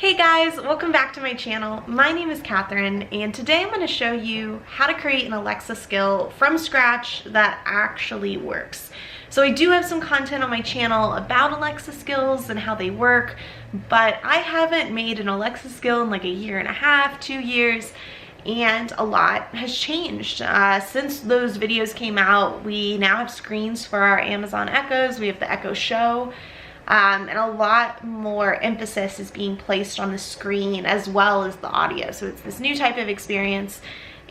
Hey guys, welcome back to my channel. My name is Catherine, and today I'm going to show you how to create an Alexa skill from scratch that actually works. So I do have some content on my channel about Alexa skills and how they work, but I haven't made an Alexa skill in like a year and a half, 2 years, and a lot has changed. Since those videos came out, we now have screens for our Amazon Echoes. We have the Echo Show. And a lot more emphasis is being placed on the screen as well as the audio. So it's this new type of experience,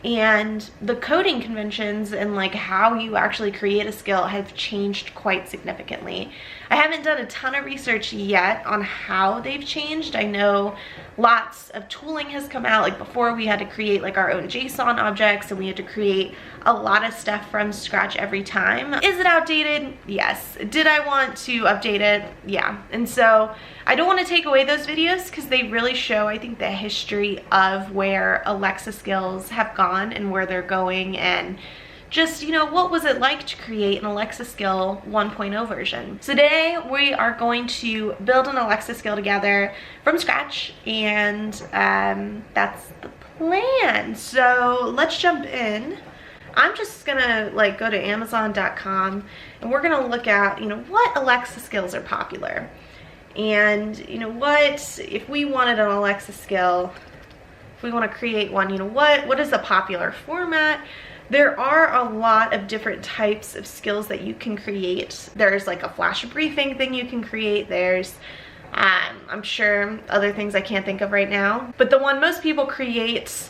and the coding conventions and like how you actually create a skill have changed quite significantly. I haven't done a ton of research yet on how they've changed. I know lots of tooling has come out. Like before, we had to create like our own JSON objects, and we had to create a lot of stuff from scratch every time. Is it outdated? Yes. Did I want to update it? Yeah. And so I don't want to take away those videos because they really show, I think, the history of where Alexa skills have gone and where they're going, and just, you know, what was it like to create an Alexa skill 1.0 version. So today we are going to build an Alexa skill together from scratch, and that's the plan. So let's jump in. I'm just gonna like go to Amazon.com, and we're gonna look at, you know, what Alexa skills are popular. And you know what, if we wanted an Alexa skill, if we want to create one, you know, what is a popular format? There are a lot of different types of skills that you can create. There's like a flash briefing thing you can create. There's I'm sure other things I can't think of right now, but the one most people create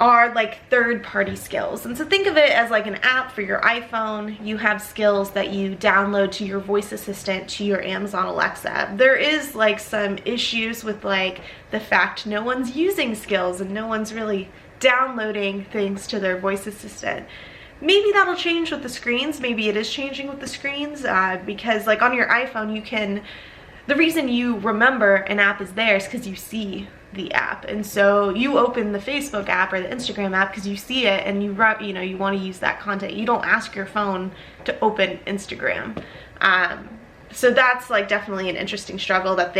are like third-party skills. And so think of it as like an app for your iPhone. You have skills that you download to your voice assistant, to your Amazon Alexa. There is like some issues with like the fact no one's using skills and no one's really downloading things to their voice assistant. Maybe that'll change with the screens. Maybe it is changing with the screens because like on your iPhone, you can, the reason you remember an app is there is because you see the app, and so you open the Facebook app or the Instagram app because you see it and you know, you want to use that content. You don't ask your phone to open Instagram. So that's like definitely an interesting struggle that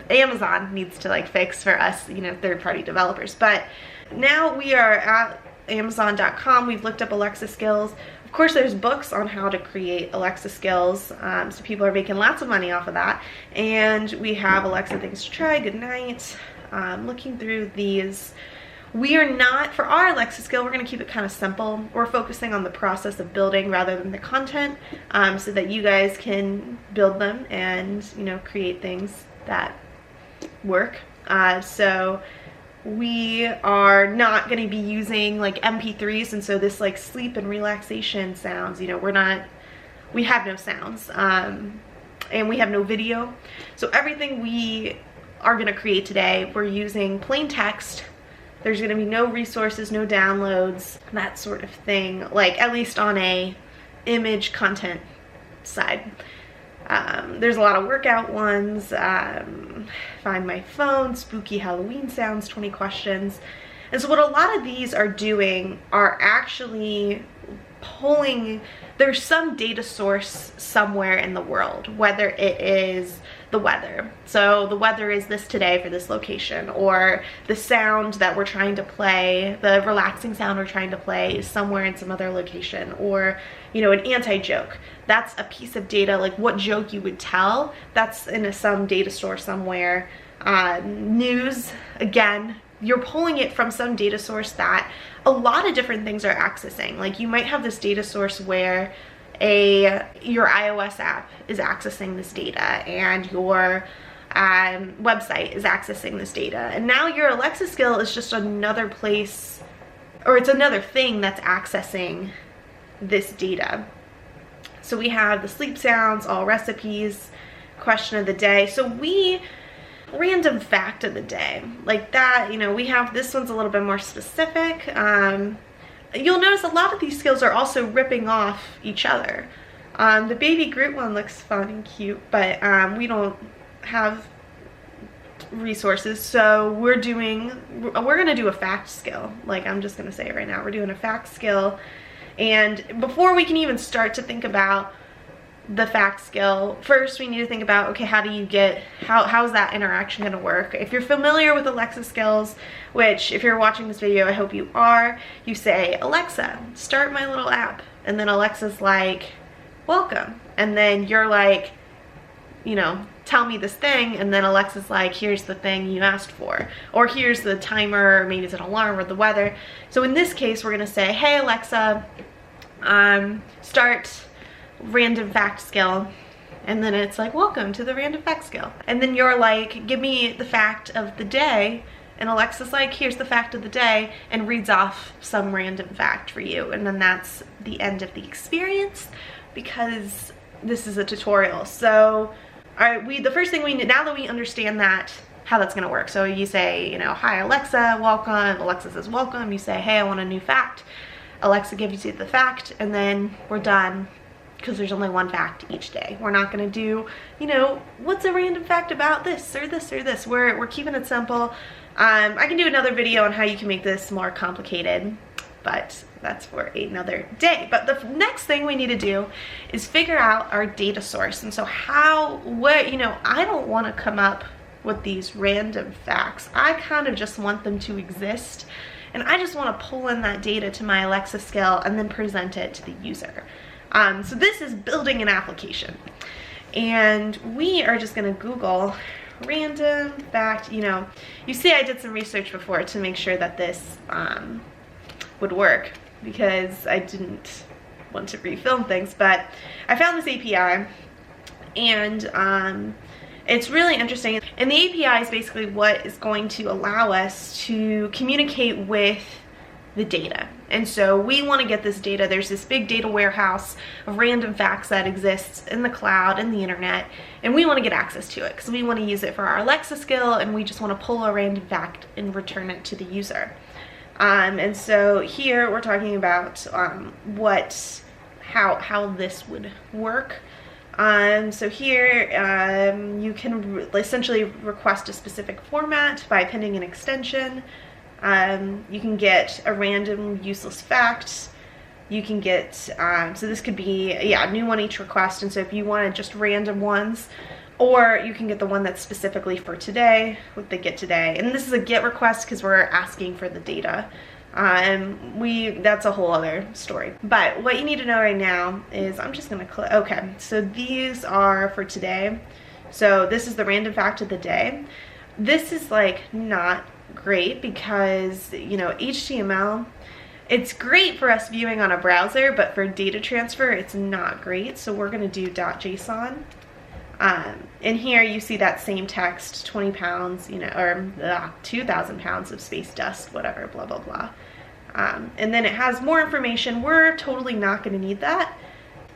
Amazon needs to like fix for us, you know, third-party developers. But now we are at Amazon.com. We've looked up Alexa skills. Of course, there's books on how to create Alexa skills, so people are making lots of money off of that. And we have Alexa things to try, good night. Looking through these, we are not, for our Alexa skill, we're going to keep it kind of simple. We're focusing on the process of building rather than the content, so that you guys can build them and, you know, create things that work. So we are not going to be using like MP3s, and so this like sleep and relaxation sounds, you know, we have no sounds, and we have no video. So everything we are going to create today, we're using plain text. There's going to be no resources, no downloads, that sort of thing, like at least on a image content side. There's a lot of workout ones, find my phone, spooky Halloween sounds, 20 questions. And so what a lot of these are doing are actually pulling, there's some data source somewhere in the world, whether it is the weather. So the weather is this today for this location, or the sound that we're trying to play, the relaxing sound we're trying to play is somewhere in some other location, or, you know, an anti-joke. That's a piece of data, like what joke you would tell, that's in some data source somewhere. News, again, you're pulling it from some data source that a lot of different things are accessing. Like you might have this data source where your iOS app is accessing this data, and your website is accessing this data, and now your Alexa skill is just another place, or it's another thing that's accessing this data. So we have the sleep sounds, all recipes, question of the day. So random fact of the day, like that, you know, we have, this one's a little bit more specific. You'll notice a lot of these skills are also ripping off each other. The baby Groot one looks fun and cute, but we don't have resources, so we're gonna do a fact skill. Like, I'm just gonna say it right now, we're doing a fact skill. And before we can even start to think about the fact skill, first we need to think about, okay, how do you get, how is that interaction going to work? If you're familiar with Alexa skills, which if you're watching this video, I hope you are, you say, Alexa, start my little app. And then Alexa's like, welcome. And then you're like, you know, tell me this thing. And then Alexa's like, here's the thing you asked for. Or here's the timer, or maybe it's an alarm or the weather. So in this case, we're going to say, hey, Alexa, start random fact skill. And then it's like, welcome to the random fact skill. And then you're like, give me the fact of the day. And Alexa's like, here's the fact of the day, and reads off some random fact for you. And then that's the end of the experience, because this is a tutorial. So the first thing we need, now that we understand that, how that's gonna work. So you say, you know, hi Alexa, welcome. Alexa says welcome. You say, hey, I want a new fact. Alexa gives you the fact, and then we're done, because there's only one fact each day. We're not gonna do, you know, what's a random fact about this or this or this. We're keeping it simple. I can do another video on how you can make this more complicated, but that's for another day. But the next thing we need to do is figure out our data source. And so you know, I don't want to come up with these random facts. I kind of just want them to exist. And I just want to pull in that data to my Alexa skill and then present it to the user. So this is building an application. And we are just going to Google random fact. You know, you see I did some research before to make sure that this would work, because I didn't want to refilm things, but I found this API, and it's really interesting. And the API is basically what is going to allow us to communicate with the data. And so we want to get this data. There's this big data warehouse of random facts that exists in the cloud and the internet, and we want to get access to it because we want to use it for our Alexa skill, and we just want to pull a random fact and return it to the user. And so here we're talking about how this would work. So here you can essentially request a specific format by appending an extension. You can get a random useless fact. You can get, so this could be, a new one each request. And so if you wanted just random ones, or you can get the one that's specifically for today, what they get today. And this is a GET request because we're asking for the data. That's a whole other story. But what you need to know right now is, I'm just gonna click, okay, so these are for today. So this is the random fact of the day. This is like not great because, you know, HTML, it's great for us viewing on a browser, but for data transfer, it's not great. So we're gonna do .json. And here you see that same text, 20 pounds, you know, or 2,000 pounds of space dust, whatever, blah, blah, blah. And then it has more information. We're totally not going to need that.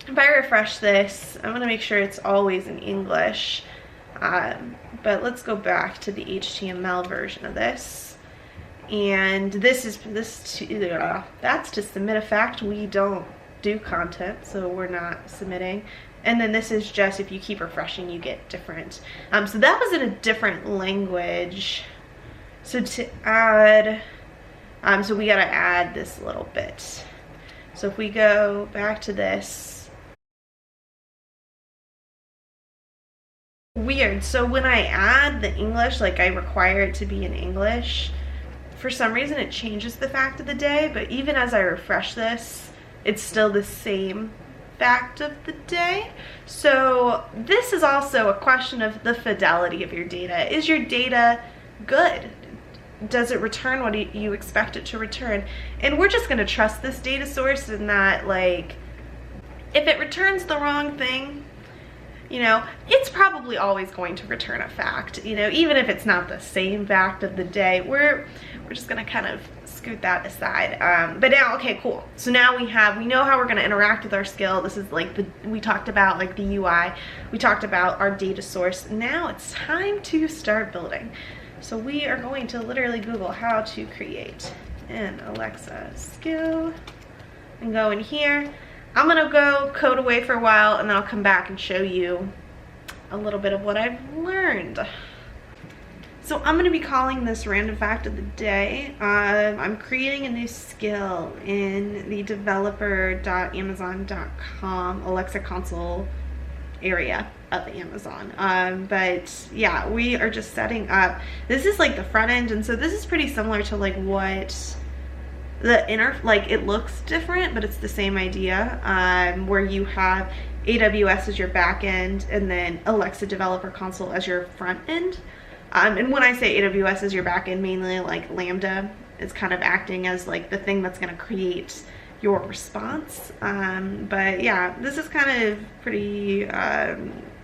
If I refresh this, I'm going to make sure it's always in English. But let's go back to the HTML version of this. And that's to submit a fact. We don't do content, so we're not submitting. And then this is just, if you keep refreshing, you get different. So that was in a different language. So to add, so we gotta add this little bit. So if we go back to this, weird. So when I add the English, like I require it to be in English, for some reason it changes the fact of the day, but even as I refresh this, it's still the same fact of the day. So this is also a question of the fidelity of your data. Is your data good? Does it return what you expect it to return? And we're just going to trust this data source in that, like, if it returns the wrong thing, you know, it's probably always going to return a fact, you know, even if it's not the same fact of the day. We're just going to kind of scoot that aside. But now, okay, cool. So now we know how we're going to interact with our skill. This is like we talked about like the UI. We talked about our data source. Now it's time to start building. So we are going to literally Google how to create an Alexa skill and go in here. I'm gonna go code away for a while, and then I'll come back and show you a little bit of what I've learned. So I'm gonna be calling this random fact of the day. I'm creating a new skill in the developer.amazon.com Alexa console area of Amazon. But yeah, we are just setting up, this is like the front end, and so this is pretty similar to like what the inner, like it looks different, but it's the same idea, where you have AWS as your back end and then Alexa Developer Console as your front end. And when I say AWS as your back end, mainly like Lambda is kind of acting as like the thing that's going to create your response. But yeah, this is kind of pretty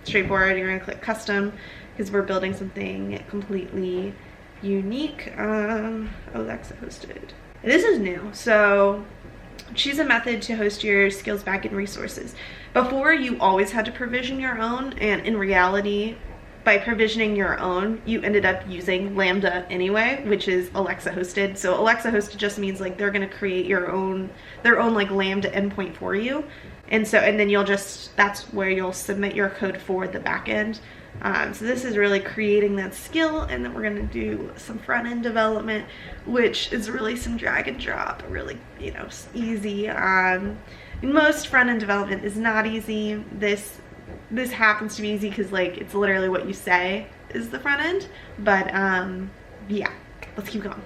straightforward. You're going to click custom because we're building something completely unique. Alexa hosted. This is new, so choose a method to host your skills backend resources. Before, you always had to provision your own, and in reality, by provisioning your own, you ended up using Lambda anyway, which is Alexa hosted. So Alexa hosted just means like they're gonna create their own like Lambda endpoint for you. And then you'll just, that's where you'll submit your code for the backend. So this is really creating that skill, and then we're gonna do some front end development, which is really some drag and drop, really, you know, easy. Most front end development is not easy. This happens to be easy because like it's literally what you say is the front end. But yeah, let's keep going.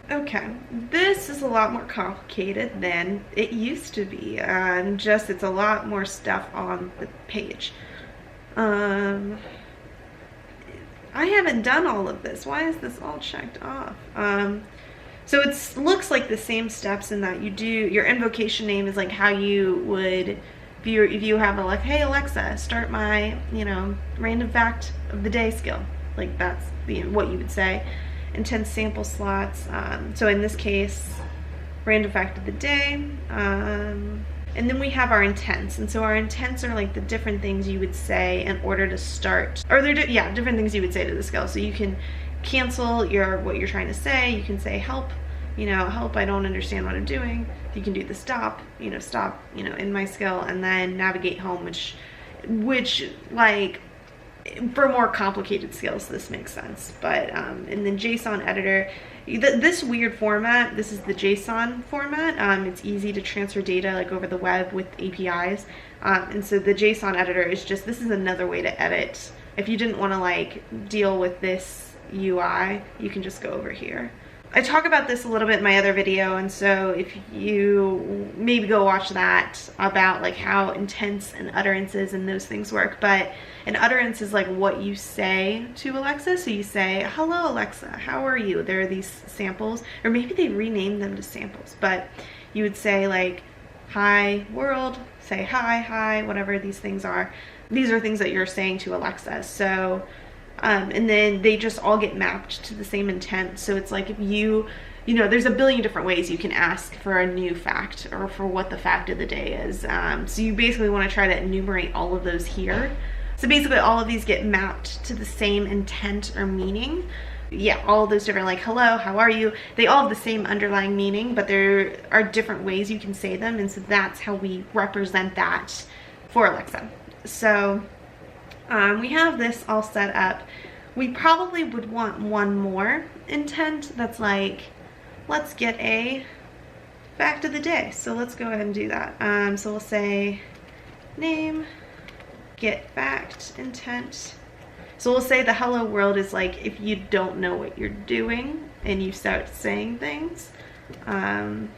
Okay, this is a lot more complicated than it used to be. It's a lot more stuff on the page. I haven't done all of this. Why is this all checked off? So it looks like the same steps in that you do, your invocation name is like how you would, if you have a like, hey Alexa, start my, you know, random fact of the day skill. Like that's what you would say. Intent sample slots. So in this case, random fact of the day. And then we have our intents, and so our intents are like the different things you would say in order to start, or they're different things you would say to the skill. So you can cancel what you're trying to say. You can say help, you know, help, I don't understand what I'm doing. You can do the stop, you know, in my skill, and then navigate home, which like for more complicated skills this makes sense. But and then JSON editor. This weird format, this is the JSON format. It's easy to transfer data like over the web with APIs. And so the JSON editor is just, this is another way to edit. If you didn't want to like deal with this UI, you can just go over here. I talk about this a little bit in my other video, and so if you maybe go watch that about like how intents and utterances and those things work. But an utterance is like what you say to Alexa. So you say, hello Alexa, how are you? There are these samples, or maybe they renamed them to samples, but you would say like, hi world, say hi, whatever these things are. These are things that you're saying to Alexa. So and then they just all get mapped to the same intent. So it's like if you know, there's a billion different ways you can ask for a new fact or for what the fact of the day is. So you basically want to try to enumerate all of those here. So basically all of these get mapped to the same intent or meaning. Yeah, all of those different, like hello, how are you? They all have the same underlying meaning, but there are different ways you can say them. And so that's how we represent that for Alexa. So we have this all set up. We probably would want one more intent that's like, let's get a fact of the day. So let's go ahead and do that. So we'll say name, get fact, intent. So we'll say the hello world is like if you don't know what you're doing and you start saying things. And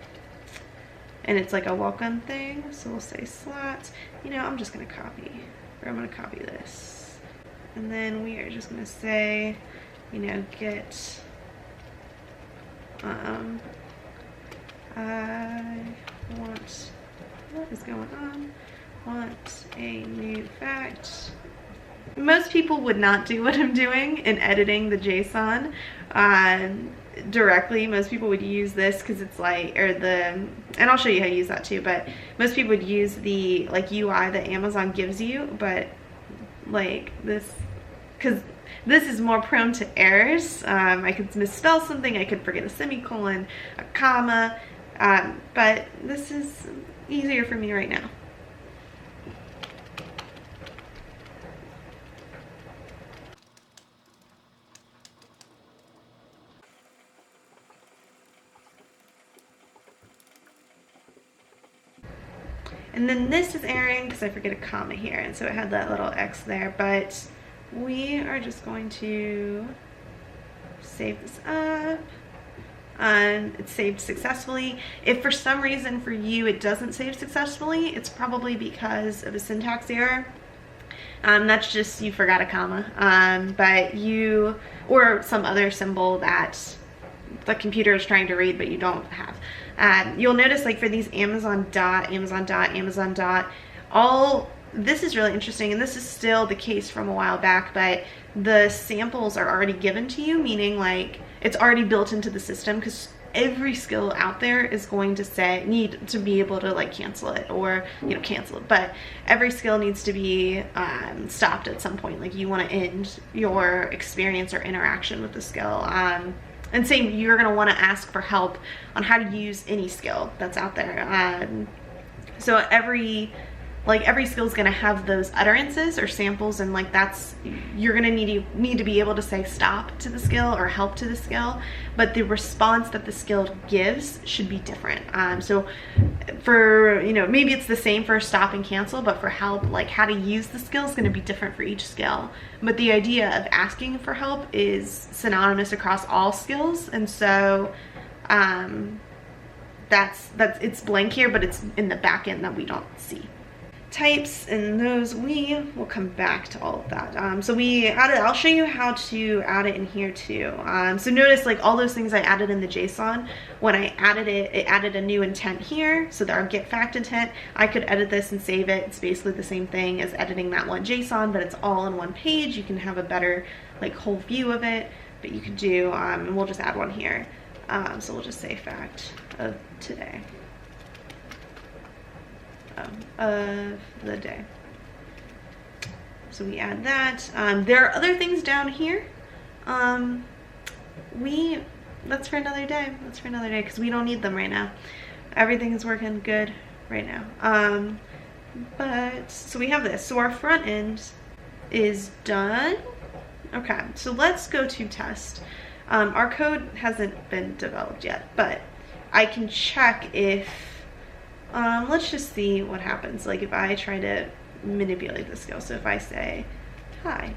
it's like a welcome thing. So we'll say slot. You know, I'm just gonna copy. I'm going to copy this, and then we are just going to say, you know, get I want, what is going on, want a new fact. Most people would not do what I'm doing in editing the JSON directly. Most people would use this because it's like, and I'll show you how to use that too, but most people would use the like UI that Amazon gives you, but like this, because this is more prone to errors. I could misspell something, I could forget a semicolon, a comma, but this is easier for me right now. And then this is erroring because I forget a comma here, and so it had that little X there, but we are just going to save this up. It's saved successfully. If for some reason for you it doesn't save successfully, it's probably because of a syntax error. That's just you forgot a comma, or some other symbol that the computer is trying to read but you don't have. You'll notice, like, for these Amazon dot, all this is really interesting, and this is still the case from a while back, but the samples are already given to you, meaning like it's already built into the system, because every skill out there is going to need to be able to like cancel it, or cancel it, but every skill needs to be stopped at some point. Like, you want to end your experience or interaction with the skill. And same, you're going to want to ask for help on how to use any skill that's out there. So every skill is going to have those utterances or samples, and like you're going to need to be able to say stop to the skill or help to the skill, but the response that the skill gives should be different. So for, maybe it's the same for stop and cancel, but for help, like how to use the skill is going to be different for each skill. But the idea of asking for help is synonymous across all skills, and so it's blank here, but it's in the back end that we don't see. Types, and those we will come back to all of that. So we added, I'll show you how to add it in here too. So notice, like, all those things I added in the JSON, when I added it added a new intent here. So our get fact intent, I could edit this and save it. It's basically the same thing as editing that one JSON, but it's all in one page. You can have a better like whole view of it, but you could do, and we'll just add one here. So we'll just say fact of today. Of the day. So we add that. There are other things down here. That's for another day. That's for another day, because we don't need them right now. Everything is working good right now. But so we have this. So our front end is done. Okay, so let's go to test. Our code hasn't been developed yet, but I can check if let's just see what happens. Like, if I try to manipulate the skill. So if I say hi,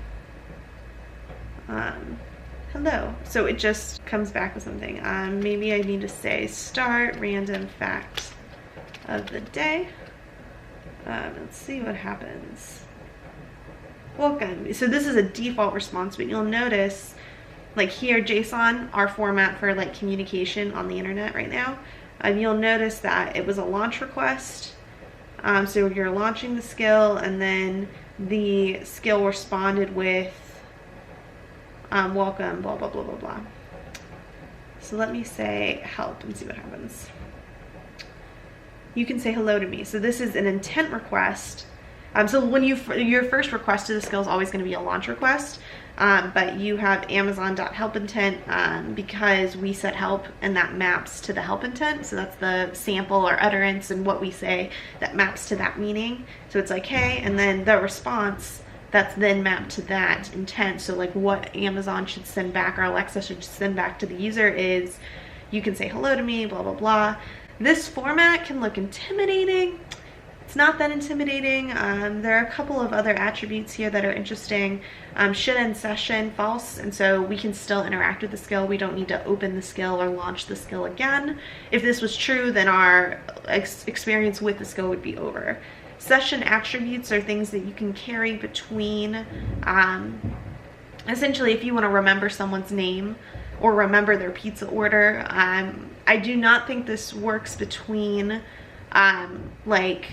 hello, so it just comes back with something. Maybe I need to say start random fact of the day. Let's see what happens. Welcome. So this is a default response, but you'll notice, like here, JSON, our format for like communication on the internet right now. You'll notice that it was a launch request. So you're launching the skill, and then the skill responded with welcome, blah, blah, blah, blah, blah. So let me say help and see what happens. You can say hello to me. So this is an intent request. So when your first request to the skill is always going to be a launch request. But you have Amazon.help intent because we set help, and that maps to the help intent. So that's the sample or utterance and what we say that maps to that meaning. So it's like, hey, and then the response that's then mapped to that intent. So like what Amazon should send back, or Alexa should send back to the user is, you can say hello to me, blah, blah, blah. This format can look intimidating. It's not that intimidating. There are a couple of other attributes here that are interesting. Should end session false, and so we can still interact with the skill. We don't need to open the skill or launch the skill again. If this was true, then our experience with the skill would be over. Session attributes are things that you can carry between, essentially if you want to remember someone's name or remember their pizza order. I do not think this works between like,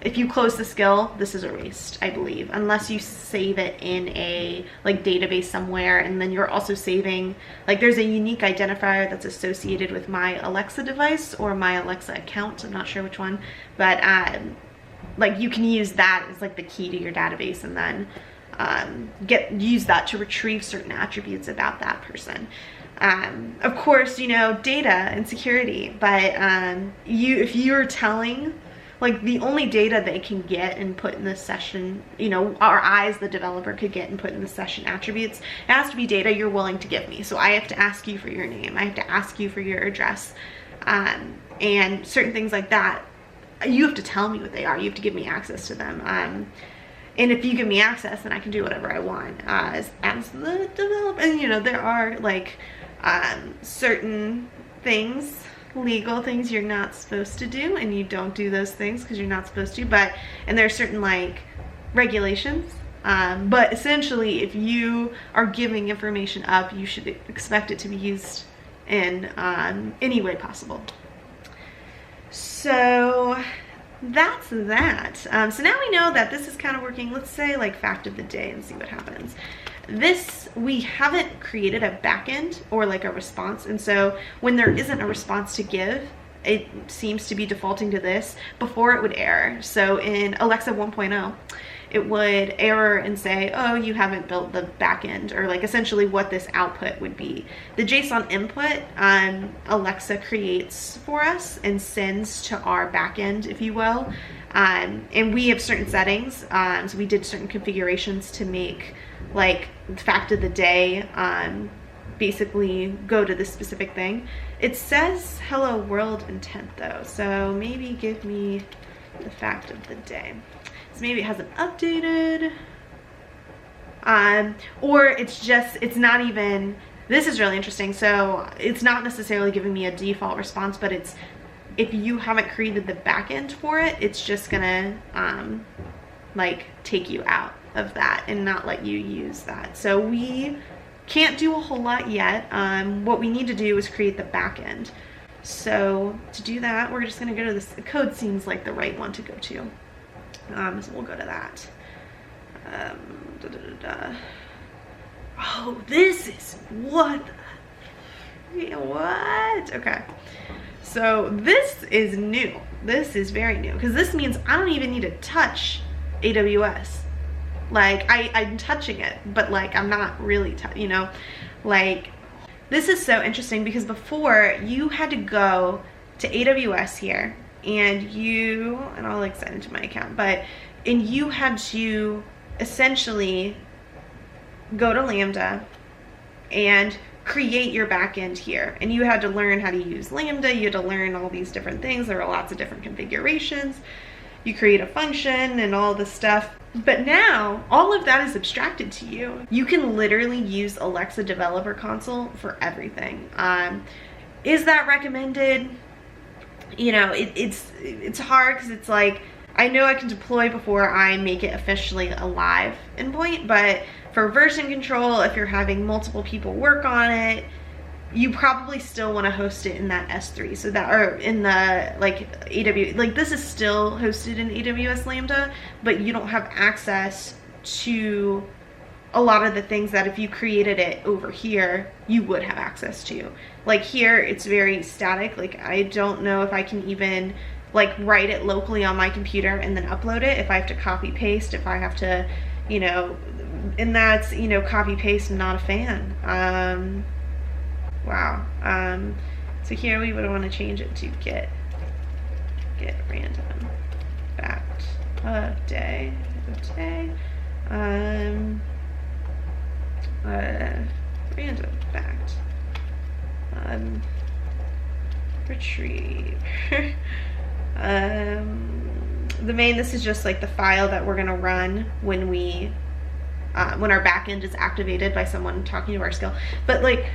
if you close the skill, this is erased, I believe, unless you save it in a like database somewhere, and then you're also saving, like, there's a unique identifier that's associated with my Alexa device or my Alexa account. I'm not sure which one, but like you can use that as like the key to your database, and then use that to retrieve certain attributes about that person. Of course, you know, data and security, but if you're telling, like, the only data they can get and put in this session, you know, the developer could get and put in the session attributes, it has to be data you're willing to give me. So I have to ask you for your name, I have to ask you for your address, and certain things like that. you have to tell me what they are. You have to give me access to them. And if you give me access, then I can do whatever I want as the developer. And you know, there are like certain things, legal things you're not supposed to do, and you don't do those things because you're not supposed to. And there are certain like regulations. But essentially, if you are giving information up, you should expect it to be used in any way possible. So that's that. So now we know that this is kind of working. Let's say like fact of the day and see what happens. This, we haven't created a backend or like a response, and so when there isn't a response to give, it seems to be defaulting to this. Before it would error. So in Alexa 1.0, it would error and say, oh, you haven't built the backend, or like essentially what this output would be. The JSON input Alexa creates for us and sends to our backend, if you will. And we have certain settings. So we did certain configurations to make like fact of the day basically go to this specific thing. It says hello world intent though, so maybe give me the fact of the day. So maybe it hasn't updated, or it's not even, this is really interesting. So it's not necessarily giving me a default response, but it's, if you haven't created the backend for it, it's just gonna like take you out of that and not let you use that. So we can't do a whole lot yet. What we need to do is create the backend. So to do that, we're just gonna go to this. The code seems like the right one to go to. So we'll go to that. Oh, this is what? Okay. So this is new. This is very new because this means I don't even need to touch AWS. Like I'm touching it, but like I'm not really, you know, like this is so interesting because before you had to go to AWS here and I'll like sign into my account, and you had to essentially go to Lambda and create your backend here, and you had to learn how to use Lambda. You had to learn all these different things. There were lots of different configurations. You create a function and all this stuff. But now all of that is abstracted to you. You can literally use Alexa Developer Console for everything. Is that recommended? You know, it's hard because it's like, I know I can deploy before I make it officially a live endpoint, but for version control, if you're having multiple people work on it, you probably still want to host it in that S3, so that, or in the like AWS, like this is still hosted in AWS Lambda, but you don't have access to a lot of the things that if you created it over here, you would have access to. Like here, it's very static. Like I don't know if I can even like write it locally on my computer and then upload it, if I have to copy paste, if I have to, you know, and that's, you know, copy paste, not a fan. Wow. So here we would want to change it to get random fact of day. Random fact. Retrieve. The main, this is just like the file that we're gonna run when we when our backend is activated by someone talking to our skill. But like,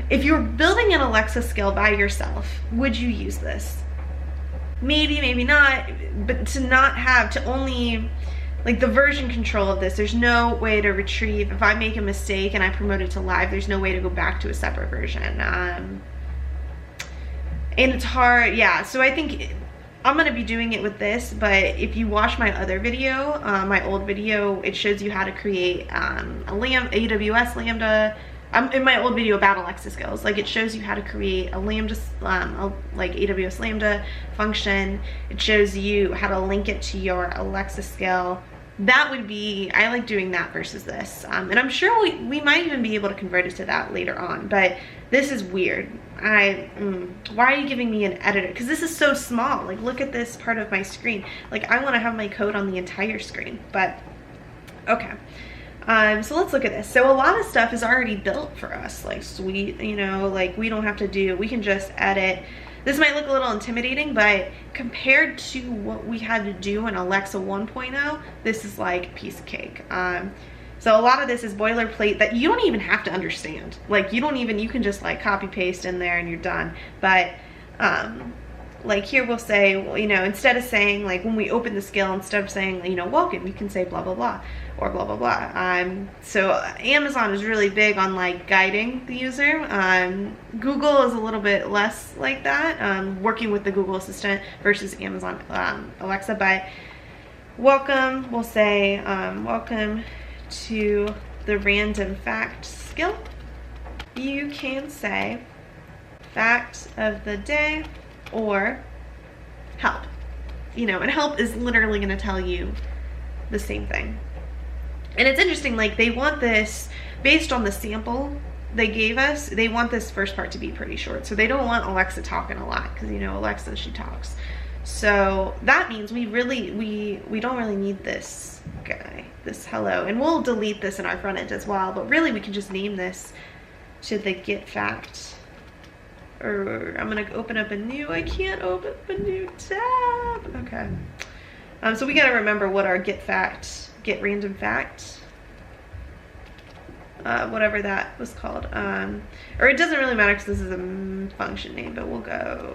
if you're building an Alexa skill by yourself, would you use this? Maybe, maybe not, but to not have to only, like the version control of this, there's no way to retrieve. If I make a mistake and I promote it to live, there's no way to go back to a separate version. And it's hard, yeah. So I think I'm gonna be doing it with this, but if you watch my other video, my old video, it shows you how to create AWS Lambda. In my old video about Alexa skills, like it shows you how to create a Lambda, like AWS Lambda function. It shows you how to link it to your Alexa skill. That would be, I like doing that versus this. And I'm sure we might even be able to convert it to that later on, but this is weird. Why are you giving me an editor? Because this is so small. Like look at this part of my screen. Like I want to have my code on the entire screen, but okay. So let's look at this. So a lot of stuff is already built for us, like sweet, you know, like we don't have to do, we can just edit This might look a little intimidating, but compared to what we had to do in Alexa 1.0, this is like a piece of cake. So a lot of this is boilerplate that you don't even have to understand. Like you can just like copy paste in there and you're done. But like here we'll say, well, you know, instead of saying like when we open the skill, instead of saying, you know, welcome, you can say blah, blah, blah, or blah, blah, blah. So Amazon is really big on like guiding the user. Google is a little bit less like that, working with the Google Assistant versus Amazon Alexa. But welcome, we'll say, welcome to the random fact skill. You can say fact of the day or help, you know, and help is literally going to tell you the same thing. And it's interesting, like they want this based on the sample they gave us, they want this first part to be pretty short. So they don't want Alexa talking a lot because, you know, Alexa, she talks. So that means we don't really need this guy, this hello, and we'll delete this in our front end as well, but really we can just name this to the get fact. Or I'm gonna open up a new, I can't open up a new tab. Okay. So we gotta remember what our get random fact, whatever that was called. Or it doesn't really matter because this is a function name, but we'll go.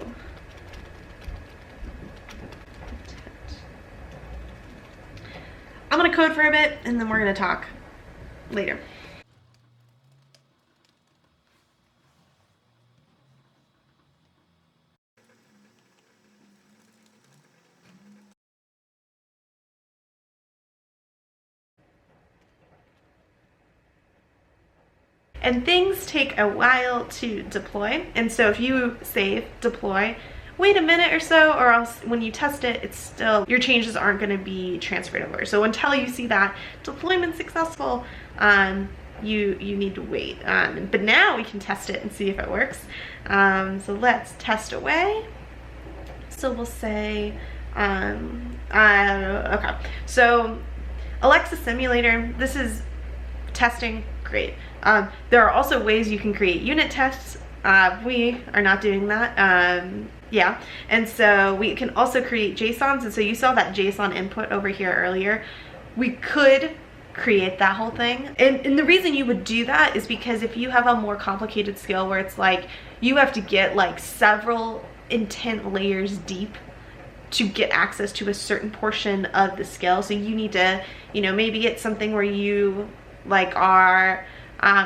I'm gonna code for a bit and then we're gonna talk later. And things take a while to deploy. And so if you save, deploy, wait a minute or so, or else when you test it, it's still, your changes aren't gonna be transferred over. So until you see that deployment successful, you need to wait. But now we can test it and see if it works. So let's test away. So we'll say, okay. So Alexa Simulator, this is testing, great. There are also ways you can create unit tests. We are not doing that. Yeah, and so we can also create JSONs, and so you saw that JSON input over here earlier. We could create that whole thing, and the reason you would do that is because if you have a more complicated skill where it's like you have to get like several intent layers deep to get access to a certain portion of the skill, so you need to, you know, maybe it's something where you like are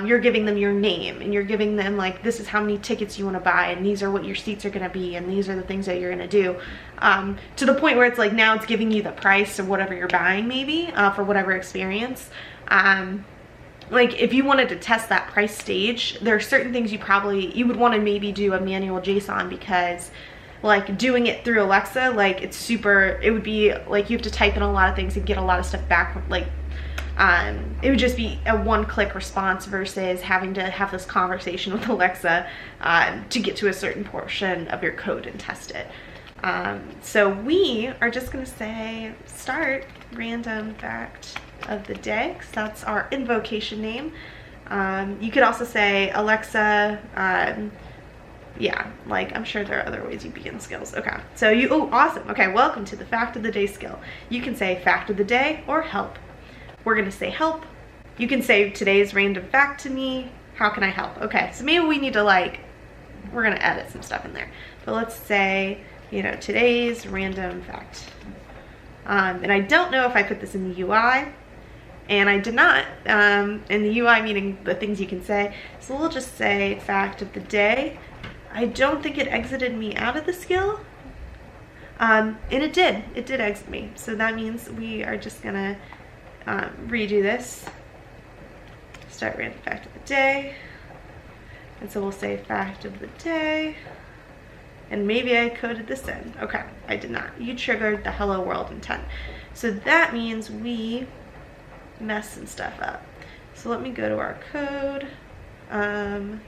you're giving them your name and you're giving them like, this is how many tickets you want to buy and these are what your seats are going to be and these are the things that you're going to do, to the point where it's like now it's giving you the price of whatever you're buying, maybe for whatever experience. Like if you wanted to test that price stage, there are certain things you would want to maybe do a manual JSON, because like doing it through Alexa, like it would be like you have to type in a lot of things and get a lot of stuff back, like it would just be a one-click response versus having to have this conversation with Alexa to get to a certain portion of your code and test it. So we are just going to say start random fact of the day, because that's our invocation name. You could also say Alexa, yeah, like I'm sure there are other ways you begin skills. Okay, so oh, awesome. Okay, welcome to the fact of the day skill. You can say fact of the day or help. We're gonna say help. You can say today's random fact to me. How can I help? Okay, so maybe we need to we're gonna edit some stuff in there. But let's say, you know, today's random fact. And I don't know if I put this in the UI, and I did not. In the UI meaning the things you can say. So we'll just say fact of the day. I don't think it exited me out of the skill. And it did exit me. So that means we are just gonna redo this. Start random fact of the day. And so we'll say fact of the day. And maybe I coded this in. Okay, I did not. You triggered the hello world intent. So that means we messed some stuff up. So let me go to our code and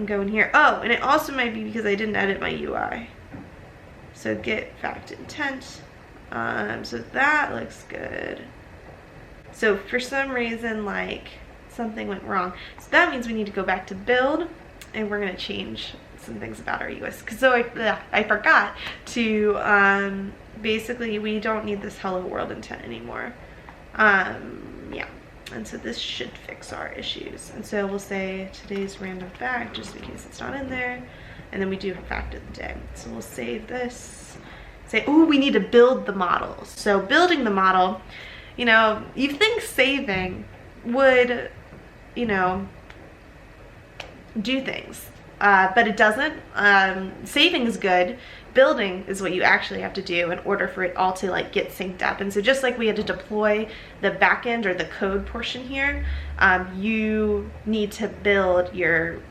go in here. Oh, and it also might be because I didn't edit my UI. So get fact intent. So that looks good. So for some reason, something went wrong. So that means we need to go back to build, and we're gonna change some things about our US. So I forgot to, basically we don't need this hello world intent anymore. Yeah, and so this should fix our issues. And so we'll say today's random fact, just in case it's not in there. And then we do fact of the day. So we'll save this, say, oh, we need to build the model. So building the model, you know, you think saving would, you know, do things, but it doesn't. Saving is good. Building is what you actually have to do in order for it all to like get synced up. And so just like we had to deploy the backend or the code portion here, you need to build your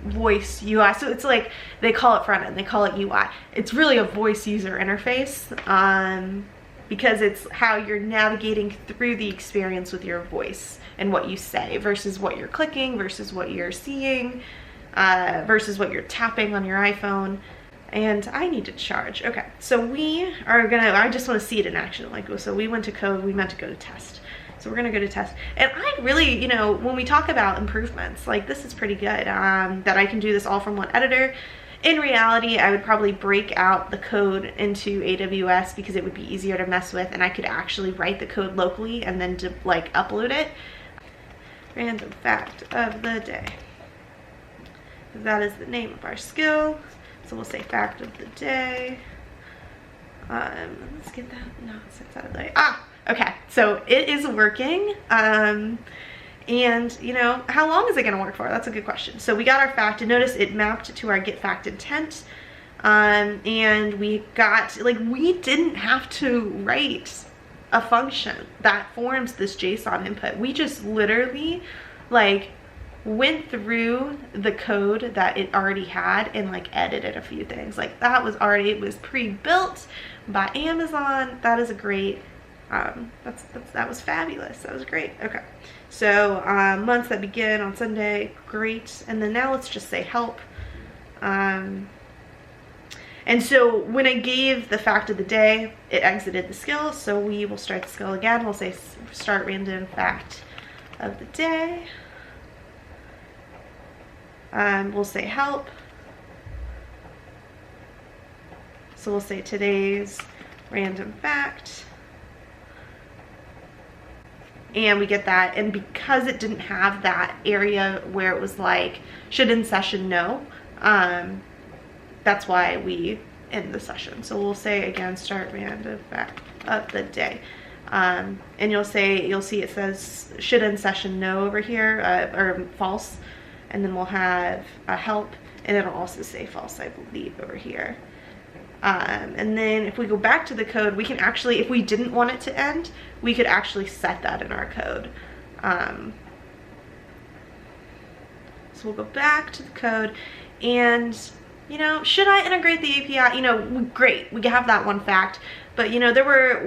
voice UI. So it's like, they call it front end, they call it UI. It's really a voice user interface, because it's how you're navigating through the experience with your voice and what you say versus what you're clicking versus what you're seeing, versus what you're tapping on your iPhone. And I need to charge. Okay, so we are gonna, I just wanna see it in action. Like, so we went to code, we meant to go to test. So we're gonna go to test. And I really, you know, when we talk about improvements, like this is pretty good, that I can do this all from one editor. In reality, I would probably break out the code into AWS because it would be easier to mess with, and I could actually write the code locally and then to like upload it. Random fact of the day. That is the name of our skill. So we'll say fact of the day. Let's get that nonsense out of the way. Okay, so it is working. And you know, how long is it gonna work for? That's a good question. So we got our fact, and notice it mapped to our get fact intent. And we got, like, we didn't have to write a function that forms this JSON input. We just literally like went through the code that it already had and like edited a few things. Like that was already, it was pre-built by Amazon. That is a great, that was fabulous. That was great. Okay, so months that begin on Sunday, great. And then now let's just say help. And so when I gave the fact of the day, it exited the skill. So we will start the skill again. We'll say start random fact of the day. We'll say help. So we'll say today's random fact. And we get that. And because it didn't have that area where it was like, should in session no, that's why we end the session. So we'll say again, start random fact of the day. And you'll see it says should end session no over here, or false. And then we'll have a help, and it'll also say false, I believe, over here. And then if we go back to the code, we can actually, if we didn't want it to end, we could actually set that in our code. So we'll go back to the code, and you know, should I integrate the API? You know, great, we have that one fact, but you know,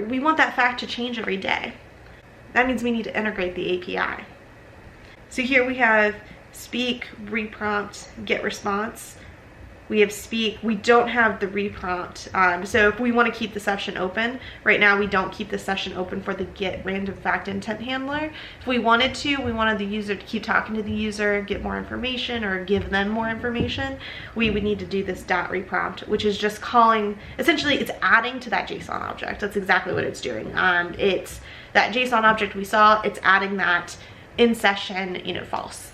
we want that fact to change every day. That means we need to integrate the API. So here we have speak, reprompt, get response. We have speak, we don't have the reprompt. So if we want to keep the session open, right now we don't keep the session open for the get random fact intent handler. If we wanted to, we wanted the user to keep talking to the user, get more information, or give them more information, we would need to do this dot reprompt, which is just calling, essentially it's adding to that JSON object. That's exactly what it's doing. It's that JSON object we saw, it's adding that in session, you know, false.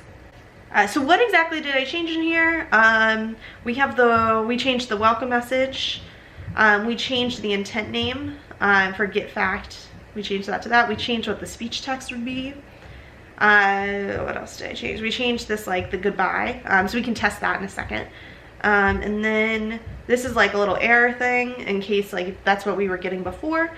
So what exactly did I change in here? We changed the welcome message. We changed the intent name for get fact. We changed that to that. We changed what the speech text would be. What else did I change? We changed this, like the goodbye. So we can test that in a second. And then this is like a little error thing in case like that's what we were getting before.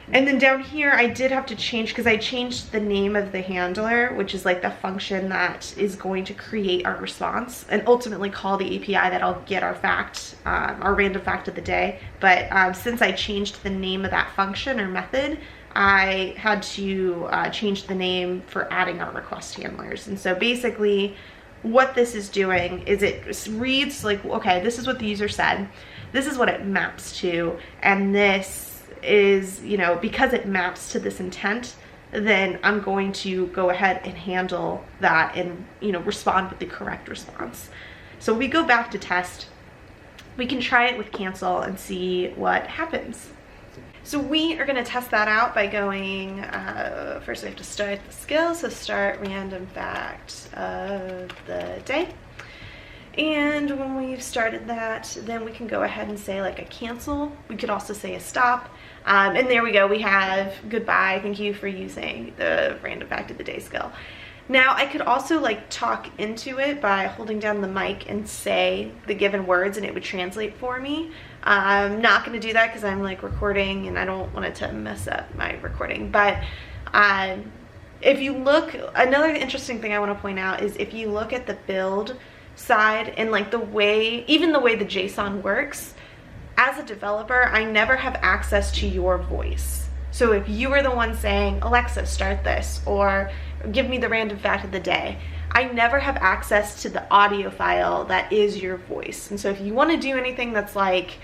And then down here, I did have to change, because I changed the name of the handler, which is like the function that is going to create our response and ultimately call the API that'll get our fact, our random fact of the day. But since I changed the name of that function or method, I had to change the name for adding our request handlers. And so basically what this is doing is it reads like, okay, this is what the user said, this is what it maps to, and this is, you know, because it maps to this intent, then I'm going to go ahead and handle that and, you know, respond with the correct response. So we go back to test. We can try it with cancel and see what happens. So we are going to test that out by going, first we have to start the skill, so start random fact of the day. And when we've started that, then we can go ahead and say like a cancel. We could also say a stop. And there we go, we have goodbye, thank you for using the random fact of the day skill. Now I could also like talk into it by holding down the mic and say the given words and it would translate for me. I'm not going to do that because I'm like recording and I don't want it to mess up my recording. But if you look, another interesting thing I want to point out is if you look at the build side and like the way, even the way the JSON works, as a developer, I never have access to your voice. So if you were the one saying, Alexa, start this, or give me the random fact of the day, I never have access to the audio file that is your voice. And so if you want to do anything that's like,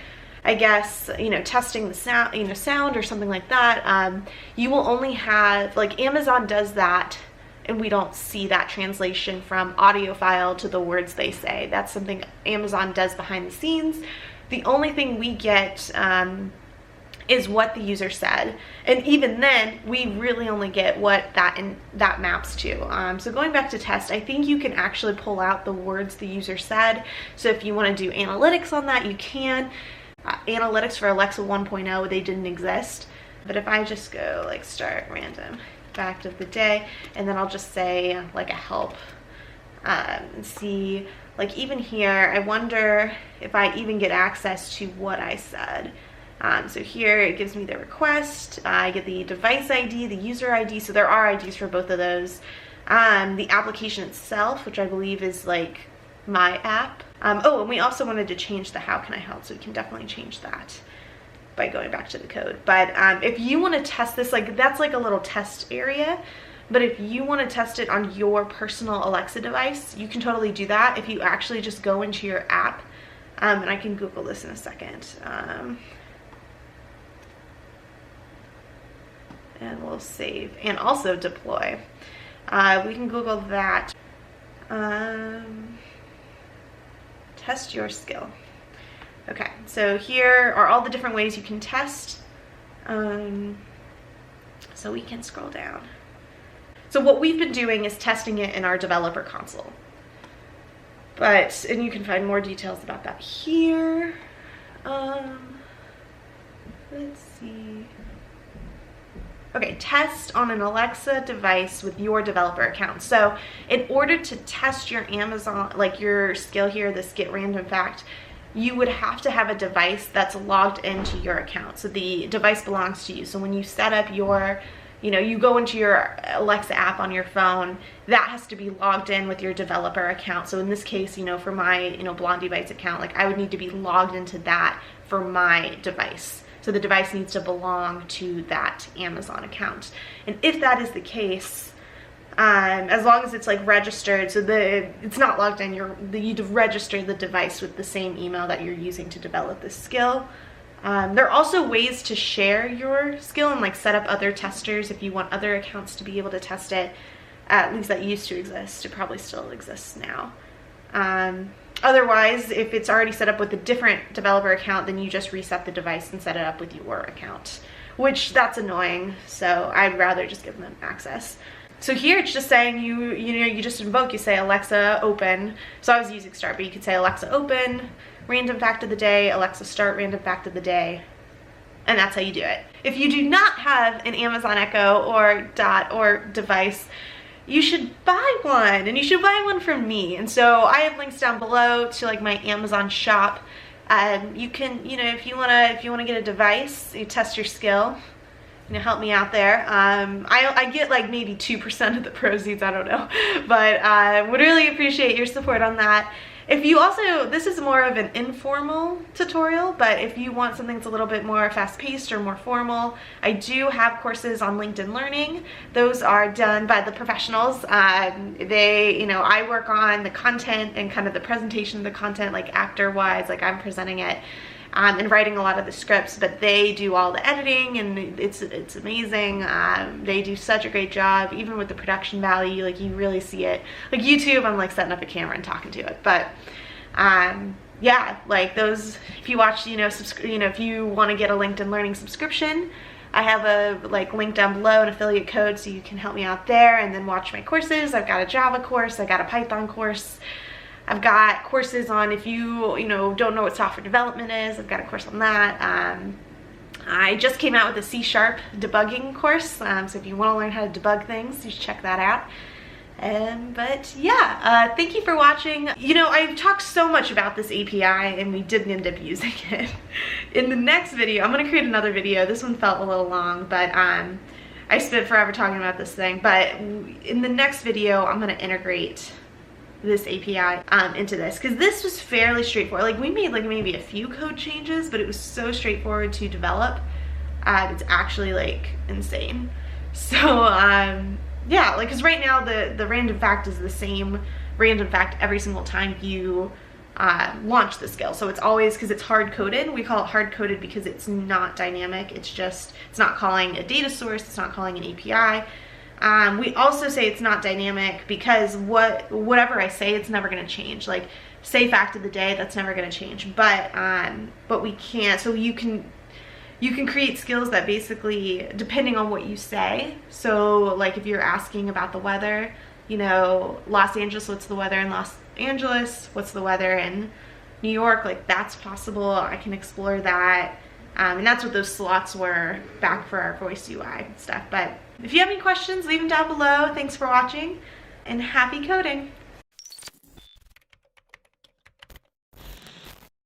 I guess, you know, testing the sound, you know, sound or something like that, you will only have, like Amazon does that, and we don't see that translation from audio file to the words they say. That's something Amazon does behind the scenes. The only thing we get is what the user said, and even then we really only get what that maps to. So going back to test, I think you can actually pull out the words the user said. So if you want to do analytics on that, you can. Analytics for Alexa 1.0, they didn't exist. But if I just go like start random fact of the day, and then I'll just say like a help, and see, like even here, I wonder if I even get access to what I said. So here it gives me the request, I get the device ID, the user ID, so there are IDs for both of those. The application itself, which I believe is like my app. Oh, and we also wanted to change the how can I help, so we can definitely change that by going back to the code. But if you want to test this, like that's like a little test area. But if you want to test it on your personal Alexa device, you can totally do that if you actually just go into your app. And I can Google this in a second. And we'll save and also deploy. We can Google that. Test your skill. Okay, so here are all the different ways you can test. So we can scroll down. So what we've been doing is testing it in our developer console. And you can find more details about that here. Let's see. Okay, test on an Alexa device with your developer account. So in order to test your Amazon, like your skill here, this get random fact, you would have to have a device that's logged into your account. So the device belongs to you. So when you set up your, you know, you go into your Alexa app on your phone, that has to be logged in with your developer account. So in this case, you know, for my, you know, Blondie Bytes account, like I would need to be logged into that for my device. So the device needs to belong to that Amazon account. And if that is the case, as long as it's like registered, so it's not logged in, you'd register the device with the same email that you're using to develop this skill. There are also ways to share your skill and like set up other testers if you want other accounts to be able to test it. At least that used to exist. It probably still exists now. Otherwise, if it's already set up with a different developer account, then you just reset the device and set it up with your account, which that's annoying. So I'd rather just give them access. So here it's just saying you just invoke, you say Alexa open. So I was using start, but you could say Alexa open, random fact of the day, Alexa start random fact of the day. And that's how you do it. If you do not have an Amazon Echo or Dot or device, you should buy one, and you should buy one from me. And so I have links down below to like my Amazon shop. You can, you know, if you wanna get a device, you test your skill, you know, help me out there. I get like maybe 2% of the proceeds, I don't know, but I would really appreciate your support on that. If you also, this is more of an informal tutorial, but if you want something that's a little bit more fast-paced or more formal, I do have courses on LinkedIn Learning. Those are done by the professionals. They, you know, I work on the content and kind of the presentation of the content, like actor-wise, like I'm presenting it, and writing a lot of the scripts, but they do all the editing, and it's amazing. They do such a great job, even with the production value, like you really see it. Like YouTube, I'm like setting up a camera and talking to it, but Yeah, like those, if you watch, if you want to get a LinkedIn Learning subscription, I have a link down below, an affiliate code, so you can help me out there and then watch my courses. I've got a Java course, I got a Python course, I've got courses on if you don't know what software development is, I've got a course on that. I just came out with a C# debugging course, so if you want to learn how to debug things, you should check that out. But yeah, thank you for watching. I've talked so much about this API and we didn't end up using it. In the next video, I'm gonna create another video. This one felt a little long, but I spent forever talking about this thing. But in the next video, I'm gonna integrate this API into this, because this was fairly straightforward. Like, we made maybe a few code changes, but it was so straightforward to develop. It's actually insane. So yeah, because right now the random fact is the same random fact every single time you launch the skill. So it's always, because it's hard coded, we call it hard coded because it's not dynamic. It's not calling a data source, it's not calling an API. We also say it's not dynamic because whatever I say, it's never going to change. Like, say fact of the day, that's never going to change. But we can't. So you can create skills that basically, depending on what you say. So like if you're asking about the weather, Los Angeles, what's the weather in Los Angeles? What's the weather in New York? Like, that's possible. I can explore that. And that's what those slots were back for our voice UI and stuff. But if you have any questions, leave them down below. Thanks for watching and happy coding.